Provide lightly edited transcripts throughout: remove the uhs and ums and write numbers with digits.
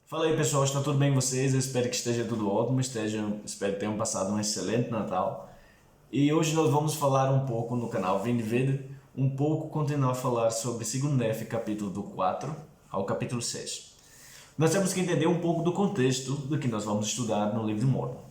Fala aí pessoal, está tudo bem com vocês? Eu espero que esteja tudo ótimo, espero que tenham passado um excelente Natal. E hoje nós vamos falar um pouco no canal Vinde Verde, continuar a falar sobre 2 Nefe, capítulo do 4 ao capítulo 6. Nós temos que entender um pouco do contexto do que nós vamos estudar no livro de Mórmon.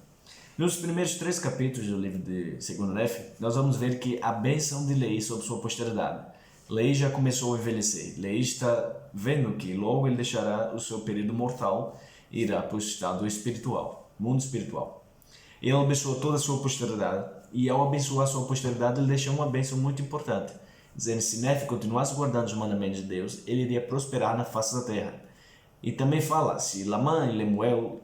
Nos primeiros 3 capítulos do livro de 2 Nefe, nós vamos ver que a bênção de Leí sobre sua posteridade. Leí já começou a envelhecer. Leí está vendo que logo ele deixará o seu período mortal e irá para o estado espiritual, mundo espiritual. Ele abençoou toda a sua posteridade e ao abençoar a sua posteridade ele deixou uma bênção muito importante, dizendo que se Nefe continuasse guardando os mandamentos de Deus, ele iria prosperar na face da terra. E também fala, se Lamã e Lemuel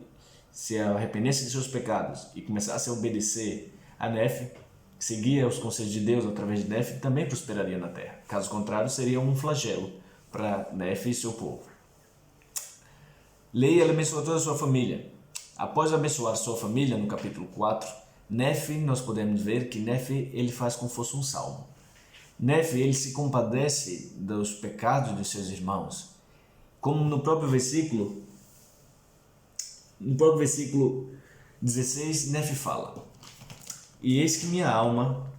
se arrependessem de seus pecados e começassem a obedecer a Nefe, seguia os conselhos de Deus através de Nefe, também prosperaria na terra. Caso contrário, seria um flagelo para Nefe e seu povo. Leí abençoou toda a sua família. Após abençoar sua família, no capítulo 4, Nefe, nós podemos ver que Nefe ele faz como fosse um salmo. Nefe ele se compadece dos pecados de seus irmãos. Como no próprio versículo 16, Nefe fala: E eis que minha alma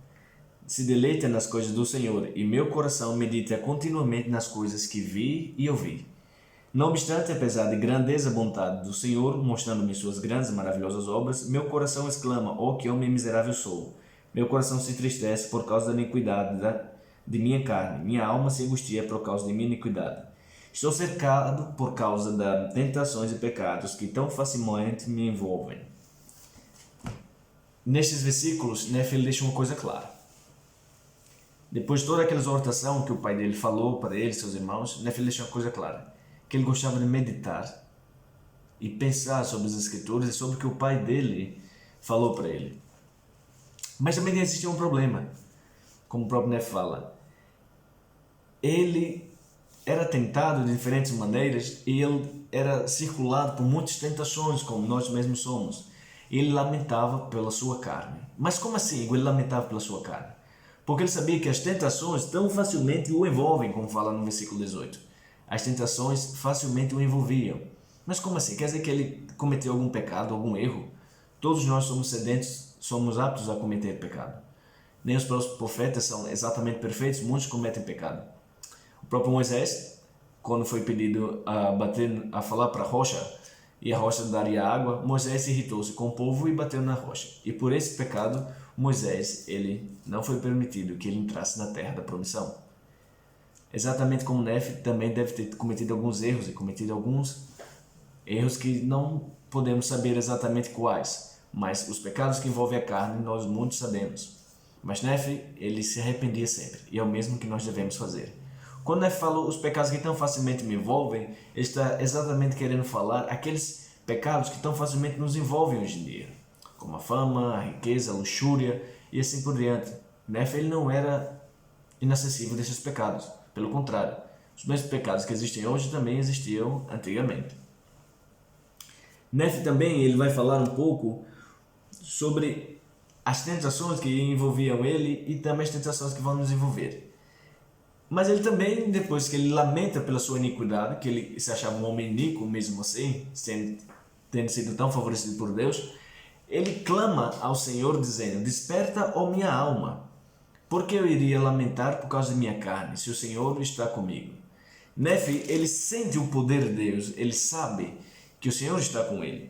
se deleita nas coisas do Senhor, e meu coração medita continuamente nas coisas que vi e ouvi. Não obstante, apesar de grandeza e bondade do Senhor, mostrando-me suas grandes e maravilhosas obras, meu coração exclama: Oh, que homem miserável sou! Meu coração se entristece por causa da iniquidade de minha carne. Minha alma se angustia por causa de minha iniquidade. Estou cercado por causa das tentações e pecados que tão facilmente me envolvem. Nestes versículos, Nefe deixa uma coisa clara. Depois de toda aquela exortação que o pai dele falou para ele e seus irmãos, Nefe deixa uma coisa clara, que ele gostava de meditar e pensar sobre as escrituras e sobre o que o pai dele falou para ele. Mas também existia um problema, como o próprio Nefe fala. Ele era tentado de diferentes maneiras e ele era circulado por muitas tentações, como nós mesmos somos. Ele lamentava pela sua carne. Mas como assim ele lamentava pela sua carne? Porque ele sabia que as tentações tão facilmente o envolvem, como fala no versículo 18. As tentações facilmente o envolviam. Mas como assim? Quer dizer que ele cometeu algum pecado, algum erro? Todos nós somos sedentos, somos aptos a cometer pecado. Nem os profetas são exatamente perfeitos, muitos cometem pecado. O próprio Moisés, quando foi pedido a falar para a rocha, e a rocha daria água, Moisés irritou-se com o povo e bateu na rocha. E por esse pecado, Moisés, ele não foi permitido que ele entrasse na terra da promissão. Exatamente como Nefe também deve ter cometido alguns erros e cometido alguns erros que não podemos saber exatamente quais, mas os pecados que envolvem a carne nós muitos sabemos. Mas Nefe, ele se arrependia sempre, e é o mesmo que nós devemos fazer. Quando Nefe fala os pecados que tão facilmente me envolvem, ele está exatamente querendo falar aqueles pecados que tão facilmente nos envolvem hoje em dia, como a fama, a riqueza, a luxúria e assim por diante. Nefe ele não era inacessível desses pecados, pelo contrário, os mesmos pecados que existem hoje também existiam antigamente. Nefe também ele vai falar um pouco sobre as tentações que envolviam ele e também as tentações que vão nos envolver. Mas ele também, depois que ele lamenta pela sua iniquidade, que ele se achava um homem iníquo mesmo assim, tendo sido tão favorecido por Deus, ele clama ao Senhor dizendo: Desperta, ó minha alma, porque eu iria lamentar por causa de minha carne, se o Senhor está comigo. Nefe, ele sente o poder de Deus, ele sabe que o Senhor está com ele.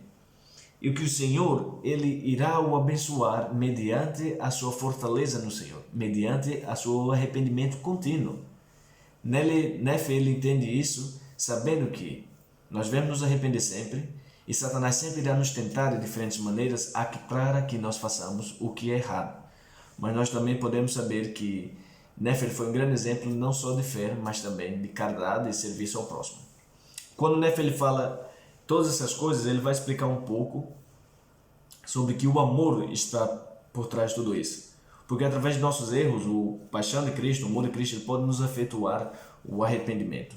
E que o Senhor, ele irá o abençoar mediante a sua fortaleza no Senhor, mediante a seu arrependimento contínuo. Nefe ele entende isso, sabendo que nós devemos nos arrepender sempre e Satanás sempre irá nos tentar de diferentes maneiras para que nós façamos o que é errado. Mas nós também podemos saber que Nefe foi um grande exemplo não só de fé, mas também de caridade e serviço ao próximo. Quando Nefe ele fala todas essas coisas, ele vai explicar um pouco sobre que o amor está por trás de tudo isso. Porque através de nossos erros, o paixão de Cristo, o amor de Cristo, ele pode nos efetuar o arrependimento.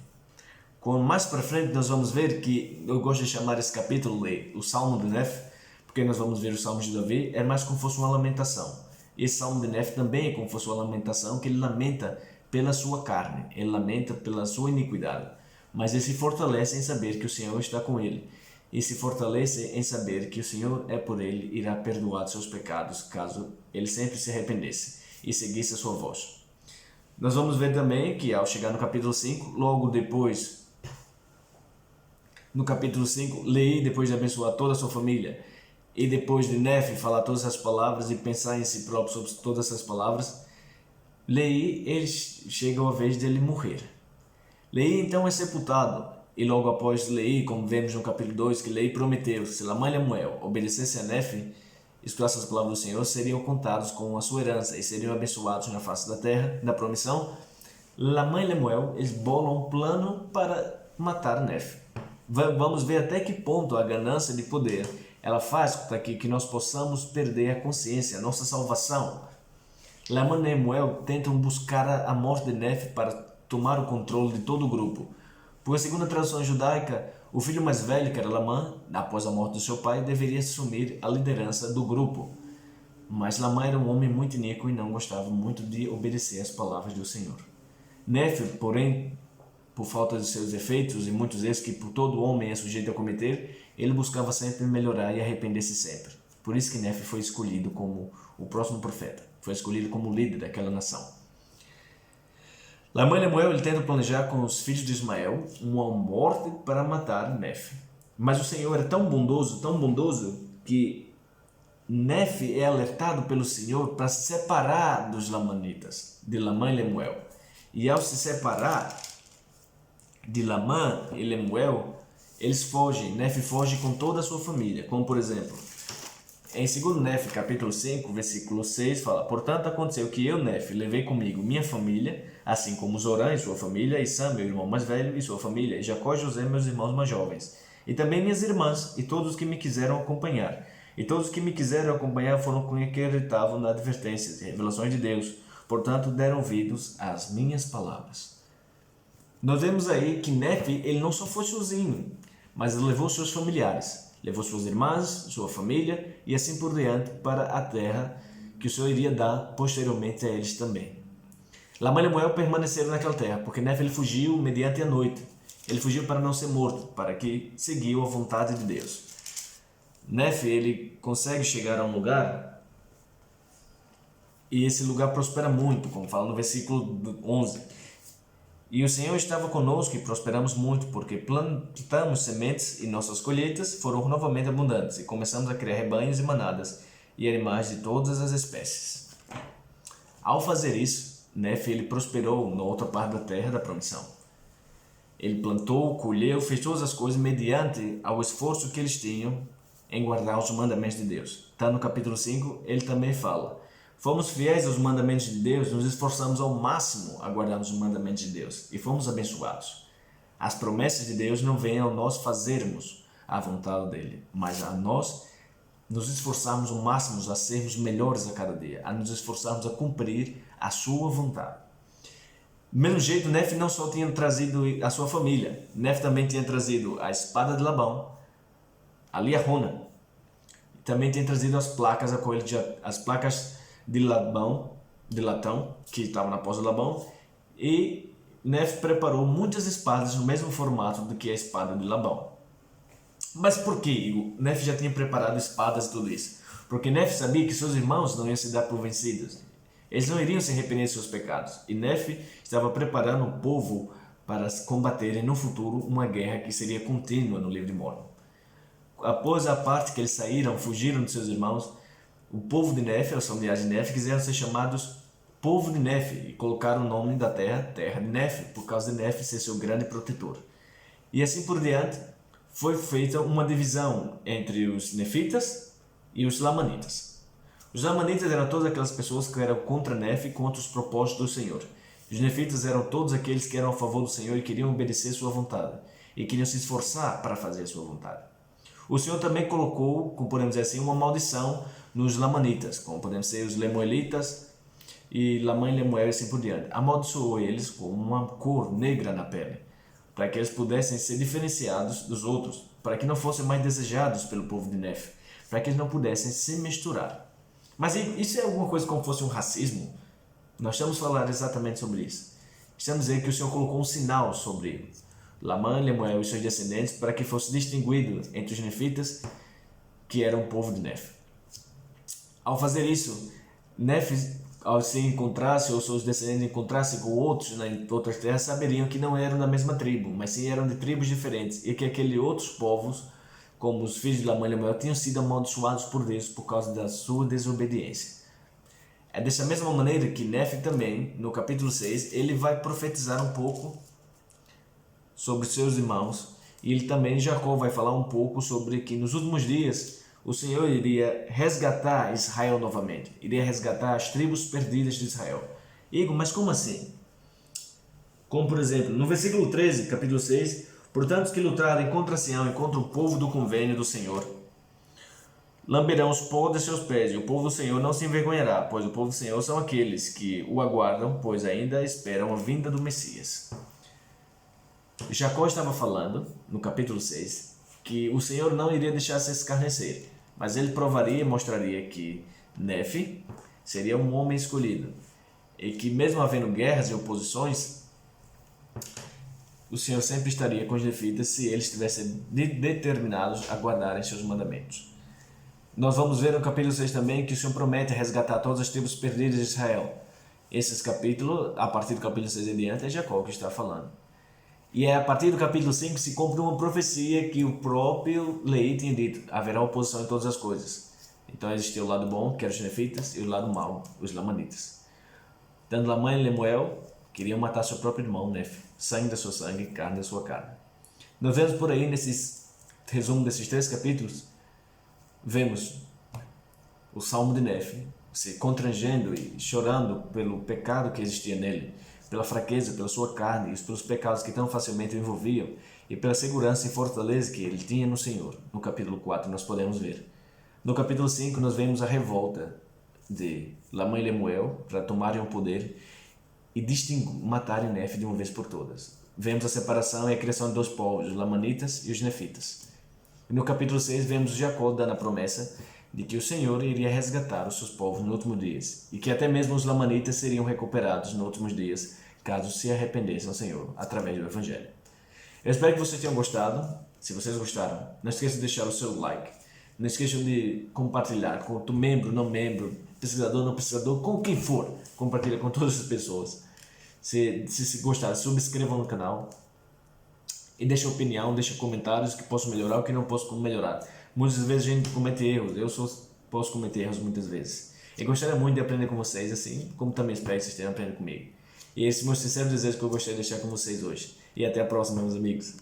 Mais para frente nós vamos ver que, eu gosto de chamar esse capítulo de o Salmo de Nefe, porque nós vamos ver os Salmos de Davi, é mais como se fosse uma lamentação. Esse Salmo de Nefe também é como se fosse uma lamentação, que ele lamenta pela sua carne, ele lamenta pela sua iniquidade. mas ele se fortalece em saber que o Senhor está com ele, e se fortalece em saber que o Senhor é por ele, irá perdoar seus pecados, caso ele sempre se arrependesse e seguisse a sua voz. Nós vamos ver também que ao chegar no capítulo 5, logo depois, no capítulo 5, Leí, depois de abençoar toda a sua família, e depois de Nefe falar todas essas palavras e pensar em si próprio sobre todas essas palavras, Leí, chega a vez dele morrer. Leí então é sepultado, e logo após Leí, como vemos no capítulo 2, que Leí prometeu, se Lamã e Lemuel obedecessem a Nefe, escutassem as palavras do Senhor, seriam contados com a sua herança e seriam abençoados na face da terra, da promissão. Lamã e Lemuel, eles bolam um plano para matar Nefe. Vamos ver até que ponto a ganância de poder ela faz com que nós possamos perder a consciência, a nossa salvação. Lamã e Lemuel tentam buscar a morte de Nefe para tomar o controle de todo o grupo. Porque, segundo a tradução judaica, o filho mais velho, que era Lamã, após a morte do seu pai, deveria assumir a liderança do grupo. Mas Lamã era um homem muito iníquo e não gostava muito de obedecer às palavras do Senhor. Nefe, porém, por falta de seus defeitos e muitos erros que por todo homem é sujeito a cometer, ele buscava sempre melhorar e arrepender-se sempre. Por isso que Nefe foi escolhido como o próximo profeta, foi escolhido como líder daquela nação. Lamã e Lemuel tentam planejar com os filhos de Ismael uma morte para matar Nefe. Mas o Senhor é tão bondoso, que Nefe é alertado pelo Senhor para se separar dos lamanitas, de Lamã e Lemuel. E ao se separar de Lamã e Lemuel, eles fogem. Nefe foge com toda a sua família, como por exemplo, em 2 Nefe, capítulo 5, versículo 6, fala: Portanto, aconteceu que eu, Nefe, levei comigo minha família, assim como Zorã e sua família, e Sam, meu irmão mais velho, e sua família, e Jacó e José, meus irmãos mais jovens, e também minhas irmãs, e todos os que me quiseram acompanhar. E todos os que me quiseram acompanhar foram com que acreditavam na advertências e revelações de Deus, portanto, deram ouvidos às minhas palavras. Nós vemos aí que Nefe, ele não só foi sozinho, mas ele levou seus familiares. Levou suas irmãs, sua família e assim por diante para a terra que o Senhor iria dar posteriormente a eles também. Lamã e Lemuel permaneceram naquela terra, porque Nefe ele fugiu mediante a noite. Ele fugiu para não ser morto, para que seguiu a vontade de Deus. Nefe ele consegue chegar a um lugar e esse lugar prospera muito, como fala no versículo 11. E o Senhor estava conosco e prosperamos muito, porque plantamos sementes e nossas colheitas foram novamente abundantes, e começamos a criar rebanhos e manadas, e animais de todas as espécies. Ao fazer isso, Nefe ele prosperou na outra parte da terra da promissão. Ele plantou, colheu, fez todas as coisas mediante ao esforço que eles tinham em guardar os mandamentos de Deus. Está no capítulo 5, ele também fala: Fomos fiéis aos mandamentos de Deus, nos esforçamos ao máximo a guardar os mandamentos de Deus e fomos abençoados. As promessas de Deus não vêm a nós fazermos a vontade dele, mas a nós nos esforçarmos ao máximo a sermos melhores a cada dia, a nos esforçarmos a cumprir a sua vontade. Do mesmo jeito, Nefe não só tinha trazido a sua família, Nefe também tinha trazido a espada de Labão, a liarrona, também tinha trazido as placas de latão, que estavam na poça de Labão, e Nefe preparou muitas espadas no mesmo formato do que a espada de Labão. Mas por que Nefe já tinha preparado espadas e tudo isso? Porque Nefe sabia que seus irmãos não iam se dar por vencidos. Eles não iriam se arrepender de seus pecados. E Nefe estava preparando o povo para combaterem no futuro uma guerra que seria contínua no livro de Mórmon. Após a parte que eles saíram, fugiram de seus irmãos, o povo de Nefe, os familiares de Nefe, quiseram ser chamados povo de Nefe e colocaram o nome da terra, terra de Nefe, por causa de Nefe ser seu grande protetor. E assim por diante, foi feita uma divisão entre os nefitas e os lamanitas. Os lamanitas eram todas aquelas pessoas que eram contra Nefe e contra os propósitos do Senhor. Os nefitas eram todos aqueles que eram a favor do Senhor e queriam obedecer sua vontade e queriam se esforçar para fazer a sua vontade. O Senhor também colocou, como podemos dizer assim, uma maldição nos lamanitas, como podemos ser os lemuelitas e Lamã e Lemuel e assim por diante. Amaldiçoou eles com uma cor negra na pele, para que eles pudessem ser diferenciados dos outros, para que não fossem mais desejados pelo povo de Nefe, para que eles não pudessem se misturar. Mas isso é alguma coisa como fosse um racismo? Nós estamos falando exatamente sobre isso. Estamos dizendo que o Senhor colocou um sinal sobre Lamã, Lemuel e seus descendentes, para que fosse distinguido entre os nefitas, que eram o povo de Nef. Ao fazer isso, Nef, ao se encontrasse, ou seus descendentes encontrassem com outros em outras terras, saberiam que não eram da mesma tribo, mas sim eram de tribos diferentes, e que aqueles outros povos, como os filhos de Lamã e Lemuel, tinham sido amaldiçoados por Deus por causa da sua desobediência. É dessa mesma maneira que Nef também, no capítulo 6, ele vai profetizar um pouco sobre seus irmãos, e ele também, Jacó, vai falar um pouco sobre que nos últimos dias o Senhor iria resgatar Israel novamente, iria resgatar as tribos perdidas de Israel. Igor, mas como assim? Como por exemplo, no versículo 13, capítulo 6, portanto os que lutarem contra Sião e contra o povo do convênio do Senhor, lamberão os pó de seus pés, e o povo do Senhor não se envergonhará, pois o povo do Senhor são aqueles que o aguardam, pois ainda esperam a vinda do Messias. Jacó estava falando, no capítulo 6, que o Senhor não iria deixar se escarnecer, mas ele provaria e mostraria que Nef seria um homem escolhido, e que mesmo havendo guerras e oposições, o Senhor sempre estaria com os nefitas se eles estivessem determinados a guardarem seus mandamentos. Nós vamos ver no capítulo 6 também que o Senhor promete resgatar todas as tribos perdidas de Israel. Esses capítulos, a partir do capítulo 6 em diante, é Jacó que está falando. E é a partir do capítulo 5 que se cumpre uma profecia que o próprio Lei tinha dito: haverá oposição em todas as coisas. Então existia o lado bom, que eram os nefitas, e o lado mau, os lamanitas. Tanto Lamã e Lemuel queriam matar seu próprio irmão, Nef, sangue da sua sangue, carne da sua carne. Nós vemos por aí, nesse resumo desses 3 capítulos, vemos o Salmo de Nef se constrangendo e chorando pelo pecado que existia nele, pela fraqueza, pela sua carne e pelos pecados que tão facilmente o envolviam, e pela segurança e fortaleza que ele tinha no Senhor. No capítulo 4 nós podemos ver. No capítulo 5 nós vemos a revolta de Lamã e Lemuel para tomarem o poder e matarem Nef de uma vez por todas. Vemos a separação e a criação de 2 povos, os lamanitas e os nefitas. E no capítulo 6 vemos Jacó dando a promessa de que o Senhor iria resgatar os seus povos nos últimos dias, e que até mesmo os lamanitas seriam recuperados nos últimos dias, caso se arrependessem ao Senhor, através do Evangelho. Eu espero que vocês tenham gostado. Se vocês gostaram, não esqueçam de deixar o seu like. Não esqueçam de compartilhar com o membro, não membro, pesquisador, não pesquisador, com quem for. Compartilha com todas as pessoas. Se gostaram, subscrevam no canal. E deixa opinião, deixa comentários que posso melhorar, o que não posso melhorar. Muitas vezes a gente comete erros, posso cometer erros muitas vezes. Eu gostaria muito de aprender com vocês, assim como também espero que vocês tenham aprendido comigo. E esse é o meu sincero desejo que eu gostaria de deixar com vocês hoje. E até a próxima, meus amigos.